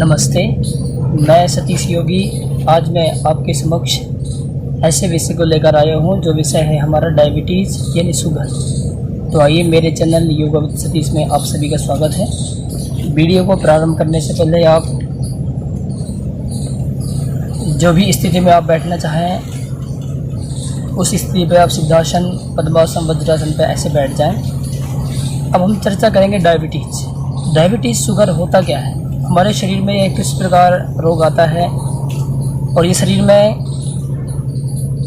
नमस्ते, मैं सतीश योगी। आज मैं आपके समक्ष ऐसे विषय को लेकर आया हूँ जो विषय है हमारा डायबिटीज़ यानी शुगर। तो आइए, मेरे चैनल योगा विद सतीश में आप सभी का स्वागत है। वीडियो को प्रारंभ करने से पहले आप जो भी स्थिति में आप बैठना चाहें उस स्थिति पर आप सिद्धासन, पद्मासन, वज्रासन पर ऐसे बैठ जाएं। अब हम चर्चा करेंगे डायबिटीज़ शुगर होता क्या है, हमारे शरीर में किस प्रकार रोग आता है और ये शरीर में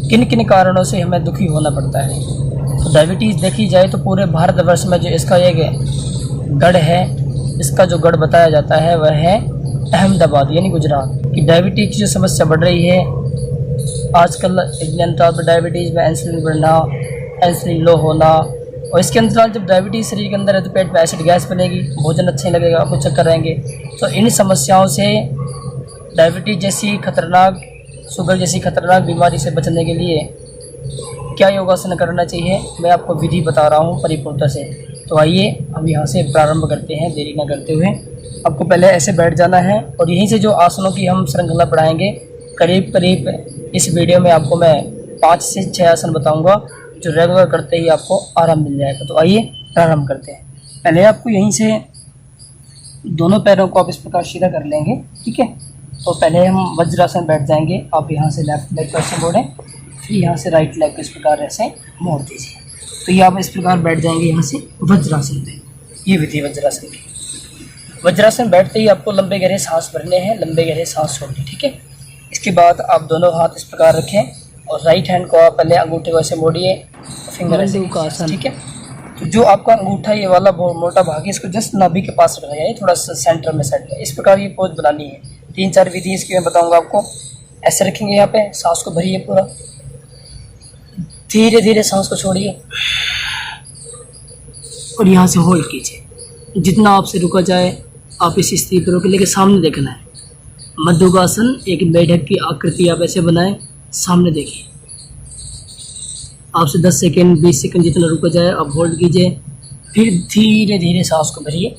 किन किन कारणों से हमें दुखी होना पड़ता है। तो डायबिटीज़ देखी जाए तो पूरे भारतवर्ष में जो इसका एक गढ़ है, इसका जो गढ़ बताया जाता है वह है अहमदाबाद यानी गुजरात की। डायबिटीज़ की जो समस्या बढ़ रही है आजकल, तौर पर डायबिटीज़ में इंसुलिन बढ़ना, इंसुलिन लो होना, और इसके अंतराल जब डायबिटीज़ शरीर के अंदर है तो पेट में एसिड गैस बनेगी, भोजन अच्छा नहीं लगेगा, आपको चक्कर रहेंगे। तो इन समस्याओं से, डायबिटीज़ जैसी खतरनाक, शुगर जैसी खतरनाक बीमारी से बचने के लिए क्या योगासन करना चाहिए, मैं आपको विधि बता रहा हूँ परिपूर्णता से। तो आइए हम यहाँ से प्रारंभ करते हैं, देरी न करते हुए। आपको पहले ऐसे बैठ जाना है और यहीं से जो आसनों की हम श्रृंखला पढ़ाएंगे, करीब करीब इस वीडियो में आपको मैं 5 से 6 आसन बताऊँगा जो रेगुलर करते ही आपको आराम मिल जाएगा। तो आइए प्रारंभ करते हैं। पहले आपको यहीं से दोनों पैरों को आप इस प्रकार सीधा कर लेंगे, ठीक है। तो पहले हम वज्रासन बैठ जाएंगे। आप यहाँ से लेफ्ट लेग को ऐसे मोड़ें, फिर यहाँ से राइट लेग को इस प्रकार ऐसे मोड़ दीजिए। तो ये आप इस प्रकार बैठ जाएंगे यहाँ से वज्रासन पे। ये विधि वज्रासन की। वज्रासन बैठते ही आपको लंबे गहरे सांस भरने हैं, लंबे गहरे सांस छोड़ने, ठीक है। इसके बाद आप दोनों हाथ इस प्रकार रखें और राइट हैंड को आप पहले अंगूठे को ऐसे मोड़िए, फिंगर ऐसे, ठीक है। तो जो आपका अंगूठा ये वाला मोटा भाग है, इसको जस्ट नाभि के पास रखना है, थोड़ा सा सेंटर में सेट है। इस प्रकार ये पोज बनानी है। 3-4 विधि इसकी मैं बताऊंगा आपको। ऐसे रखेंगे, यहाँ पे सांस को भरिए पूरा, धीरे धीरे सांस को छोड़िए और यहाँ से होल्ड कीजिए। जितना आपसे रुका जाए आप इस स्थिति पर रोके, लेकिन सामने देखना है। मध्युगासन, एक मेढक की आकृति आप ऐसे बनाएं, सामने देखिए। आपसे 10 सेकेंड 20 सेकेंड जितना रुका जाए आप होल्ड कीजिए, फिर धीरे धीरे सांस को भरिए,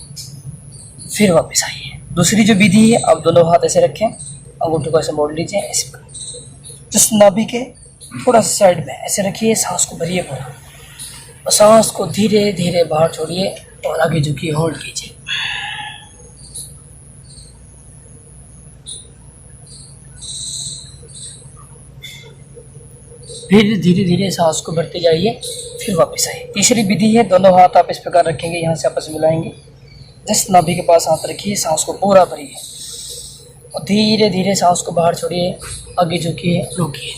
फिर वापस आइए। दूसरी जो विधि है, आप दोनों हाथ ऐसे रखें, अंगूठे को ऐसे मोड़ लीजिए, ऐसे जिस नाभि के थोड़ा सा साइड में ऐसे रखिए, सांस को भरिए पूरा और सांस को धीरे धीरे बाहर छोड़िए और आगे झुकिए, होल्ड कीजिए। फिर धीरे धीरे सांस को भरते जाइए, फिर वापस आइए। तीसरी विधि है, दोनों हाथ आप इस प्रकार रखेंगे, यहाँ से आपस में मिलाएंगे, जस्ट नाभि के पास हाथ रखिए, सांस को पूरा भरिए और धीरे धीरे सांस को बाहर छोड़िए, आगे झुकिए, रोकिए।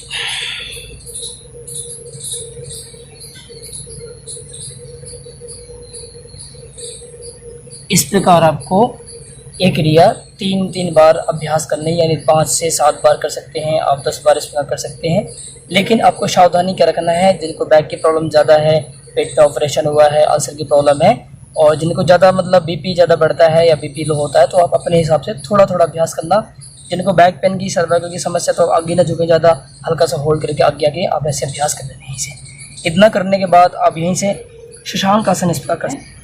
इस प्रकार आपको एक क्रिया 3-3 बार अभ्यास करने, यानी 5 से 7 बार कर सकते हैं आप, 10 बार इस प्रकार कर सकते हैं। लेकिन आपको सावधानी क्या रखना है, जिनको बैक की प्रॉब्लम ज़्यादा है, पेट का ऑपरेशन हुआ है, अल्सर की प्रॉब्लम है, और जिनको ज़्यादा मतलब बीपी ज़्यादा बढ़ता है या बीपी लो होता है, तो आप अपने हिसाब से थोड़ा थोड़ा अभ्यास करना। जिनको बैक पेन की, सर्वाइकल की समस्या, तो आगे ना झुके ज़्यादा, हल्का सा होल्ड करके आगे आगे आप ऐसे अभ्यास कर लेते हैं। यहीं से इतना करने के बाद आप यहीं से शशांक आसन इस प्रकार कर सकते हैं।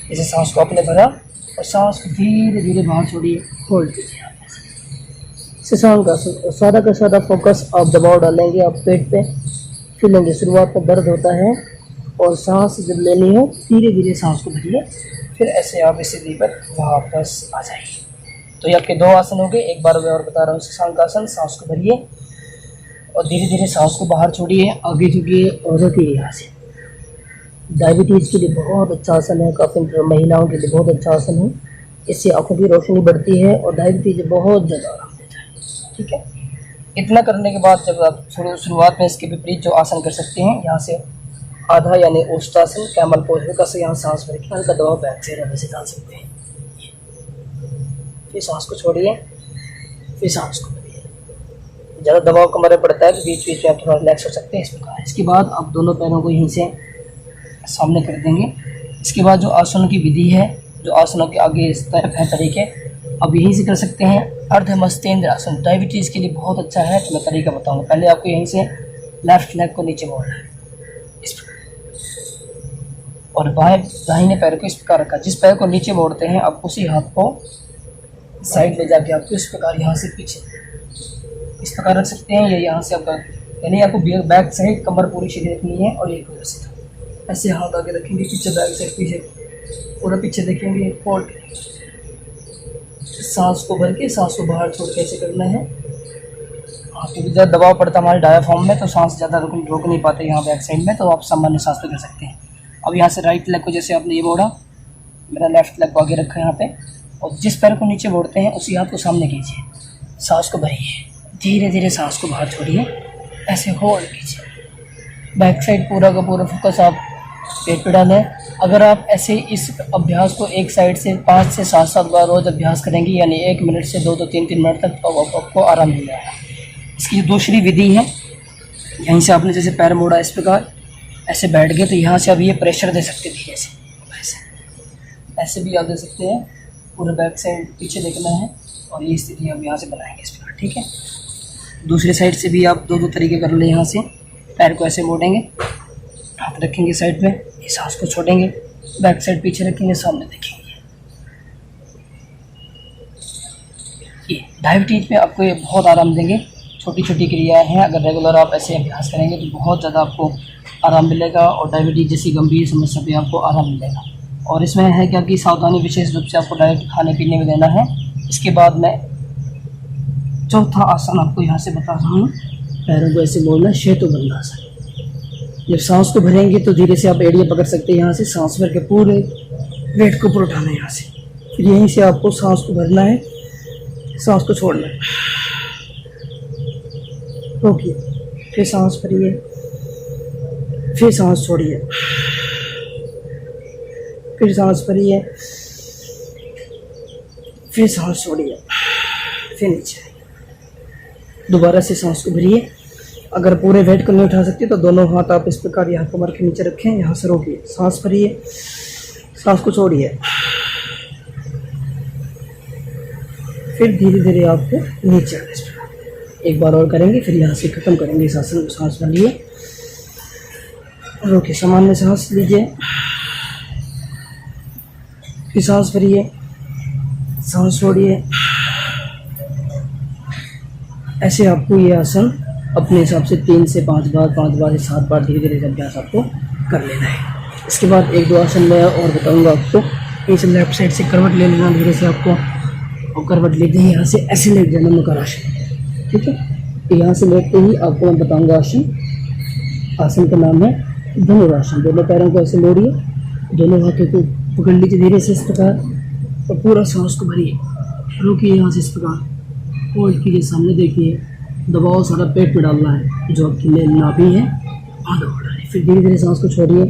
जैसे सांस को आपने भरा और सांस को धीरे धीरे बाहर छोड़िए, होल्ड कीजिए। शशांक आसन, सादा का सादा फोकस आप दबाव डालेंगे आप पेट पे, फिर लेंगे। शुरुआत में दर्द होता है और सांस जब लेनी हो धीरे धीरे सांस को भरिए, फिर ऐसे आप इस स्थिति पर वापस आ जाइए। तो ये आपके 2 आसन हो गए। एक बार मैं और बता रहा हूँ। शशांक आसन, सांस को भरिए और धीरे धीरे सांस को बाहर छोड़िए, आगे झुकिए और रोकिए। यहाँ से डायबिटीज़ के लिए बहुत अच्छा आसन है, काफ़ी महिलाओं के लिए बहुत अच्छा आसन है। इससे आँखों की रोशनी बढ़ती है और डायबिटीज़ बहुत ज़्यादा आराम देता है, ठीक है। इतना करने के बाद जब आप शुरुआत में इसके विपरीत जो आसन कर सकते हैं, यहाँ से आधा यानी ओष्ठासन, कैमल पोज, हल्का से यहाँ सांस भर के हल्का दबाव बैक से रबे से डाल सकते हैं। फिर सांस को छोड़िए, फिर सांस को भरिए। ज़्यादा दबाव कमरे पड़ता है तो बीच बीच में आप थोड़ा रिलैक्स हो सकते हैं, इस प्रकार। इसके बाद आप दोनों पैरों को यहीं से सामने कर देंगे। इसके बाद जो आसनों की विधि है, जो आसनों के आगे इस तरफ है तरीके, अब यहीं से कर सकते हैं। अर्धमस्तेंद्र आसन डायबिटीज़ के लिए बहुत अच्छा है, तो मैं तरीका बताऊंगा। पहले आपको यहीं से लेफ्ट लेग को नीचे मोड़ना है इस प्रकार, और बाएं दाहिने पैर को इस प्रकार रखा। जिस पैर को नीचे मोड़ते हैं आप उसी हाथ को साइड ले जाके आपको इस प्रकार यहाँ से पीछे इस प्रकार रख सकते हैं, या यहाँ से आपका यानी आपको बैक साइड कमर पूरी सीधी रखनी है और एक पूरा सीधा ऐसे हाथ आगे रखेंगे, पीछे बैक साइड पीछे पूरा पीछे देखेंगे, होल्ड सांस को भर के सांस को बाहर छोड़ के ऐसे करना है। क्योंकि ज़्यादा दबाव पड़ता है हमारे डायाफ्राम में तो सांस ज़्यादा रोक नहीं पाते यहाँ बैक साइड में, तो आप सामान्य सांस पे कर सकते हैं। अब यहाँ से राइट लेग को जैसे आपने ये मोड़ा, मेरा लेफ्ट लेग को आगे रखा है यहाँ पे, और जिस पैर को नीचे मोड़ते हैं उसी हाथ को सामने कीजिए, सांस को भरिए, धीरे धीरे सांस को बाहर छोड़िए, ऐसे होल्ड कीजिए। बैक साइड पूरा का पूरा फोकस आप पेट पे डालें। अगर आप ऐसे इस अभ्यास को एक साइड से 5 से 7 बार रोज़ अभ्यास करेंगे, यानी 1 मिनट से 2 3 मिनट तक, तो आपको आराम मिल जाएगा। इसकी दूसरी विधि है, यहीं से आपने जैसे पैर मोड़ा इस प्रकार ऐसे बैठ गए, तो यहाँ से अब ये प्रेशर दे सकते धीरे से, ऐसे भी आप दे सकते हैं। पूरा बैक साइड पीछे देखना है और ये स्थिति हम यहाँ से बनाएंगे इस प्रकार, ठीक है। दूसरी साइड से भी आप 2 तरीके कर ले। यहाँ से पैर को ऐसे मोड़ेंगे, हाथ रखेंगे साइड पे, ये सांस को छोड़ेंगे, बैक साइड पीछे रखेंगे, सामने देखेंगे। ये डायबिटीज में आपको ये बहुत आराम देंगे। छोटी छोटी क्रियाएं हैं, अगर रेगुलर आप ऐसे अभ्यास करेंगे तो बहुत ज़्यादा आपको आराम मिलेगा और डायबिटीज जैसी गंभीर समस्या पे आपको आराम मिलेगा। और इसमें है कि आपकी सावधानी विशेष रूप से आपको डायरेक्ट खाने पीने में देना है। इसके बाद मैं चौथा आसन आपको यहाँ से बता रहा हूँ, पैरों को ऐसे मोड़ना, शेतुबंध आसन। जब सांस को भरेंगे तो धीरे से आप एड़ियाँ पकड़ सकते हैं, यहाँ से सांस भर के पूरे वेट को ऊपर उठाना है यहाँ से, फिर यहीं से आपको सांस को भरना है, सांस को छोड़ना है, रोकिए, फिर सांस भरिए, फिर सांस छोड़िए, फिर सांस भरिए, फिर सांस छोड़िए, फिर नीचे दोबारा से सांस को भरिए। अगर पूरे वेट को नहीं उठा सकते तो दोनों हाथ आप इस प्रकार यहाँ कमर के नीचे रखें, यहाँ से रोकिए, सांस भरिए, सांस को छोड़िए, फिर धीरे धीरे आपको नीचे आना। इस प्रकार एक बार और करेंगे, फिर यहाँ से ख़त्म करेंगे इस आसन को। सांस भरिए, रोकिए, सामान्य सांस लीजिए, फिर सांस भरिए, सांस छोड़िए। ऐसे आपको ये आसन अपने हिसाब से 3 से 5 बार, 5 बार से 7 बार धीरे धीरे अभ्यास आपको कर लेना है। इसके बाद 1-2 आसन मैं और बताऊंगा आपको। इस लेफ्ट साइड से करवट ले लेना धीरे से आपको, और करवट लेते ही यहाँ से ऐसे लेट जाना, मकर आसन, ठीक है। तो यहाँ से लेटते ही आपको मैं बताऊंगा आसन का नाम है धनुरासन। दोनों पैरों को ऐसे मोड़िए, दोनों हाथों को पकड़ लीजिए धीरे से इस प्रकार, और पूरा सांस को भरिए, रोकिए, यहाँ से इस प्रकार होल्ड कीजिए, सामने देखिए, दबाव सारा पेट में डालना है, जो आपकी नाभि है आधा बढ़ाइए, फिर धीरे धीरे सांस को छोड़िए,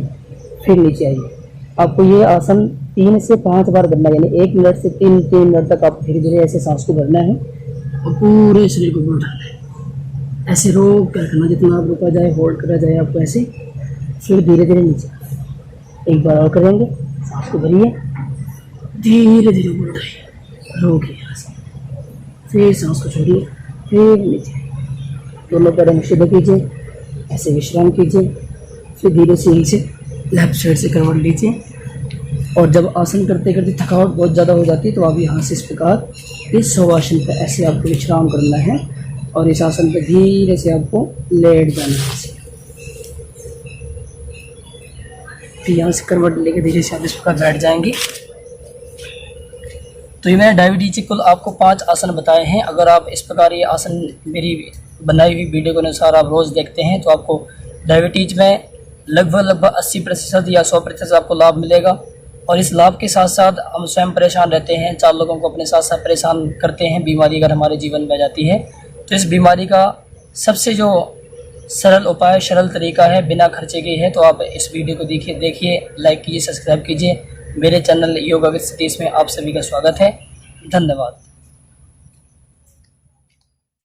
फिर नीचे आइए। आपको ये आसन 3 से 5 बार करना है, यानी 1 मिनट से 3 मिनट तक आप धीरे धीरे ऐसे सांस को भरना है और पूरे शरीर को उठाना है। ऐसे रोक कर करना, जितना आप रुका जाए, होल्ड करा जाए आपको ऐसे, फिर धीरे धीरे नीचे। एक बार और करेंगे, सांस को भरिए, धीरे धीरे उठाइए, रोकिए, फिर सांस को छोड़िए, फिर नीचे। दोनों पैरों में सीधे कीजिए, ऐसे विश्राम कीजिए, फिर धीरे से यहीं से लेफ्ट साइड से करवट लीजिए। और जब आसन करते करते थकावट बहुत ज़्यादा हो जाती है तो आप यहाँ से इस प्रकार इस शवासन पर ऐसे आपको विश्राम करना है और इस आसन पर धीरे से आपको लेट जाना है। फिर यहाँ से करवट लेके धीरे से आप इस प्रकार बैठ जाएंगे। तो ये मैंने डायबिटीज के कुल आपको 5 आसन बताए हैं। अगर आप इस प्रकार ये आसन मेरी बनाई हुई वीडियो के अनुसार आप रोज़ देखते हैं तो आपको डायबिटीज में लगभग 80% या 100% आपको लाभ मिलेगा। और इस लाभ के साथ साथ हम स्वयं परेशान रहते हैं, 4 लोगों को अपने साथ साथ परेशान करते हैं। बीमारी अगर हमारे जीवन में आ जाती है तो इस बीमारी का सबसे जो सरल उपाय, सरल तरीका है, बिना खर्चे के है। तो आप इस वीडियो को देखिए, लाइक कीजिए, सब्सक्राइब कीजिए। मेरे चैनल योगा विद सतीश में आप सभी का स्वागत है। धन्यवाद।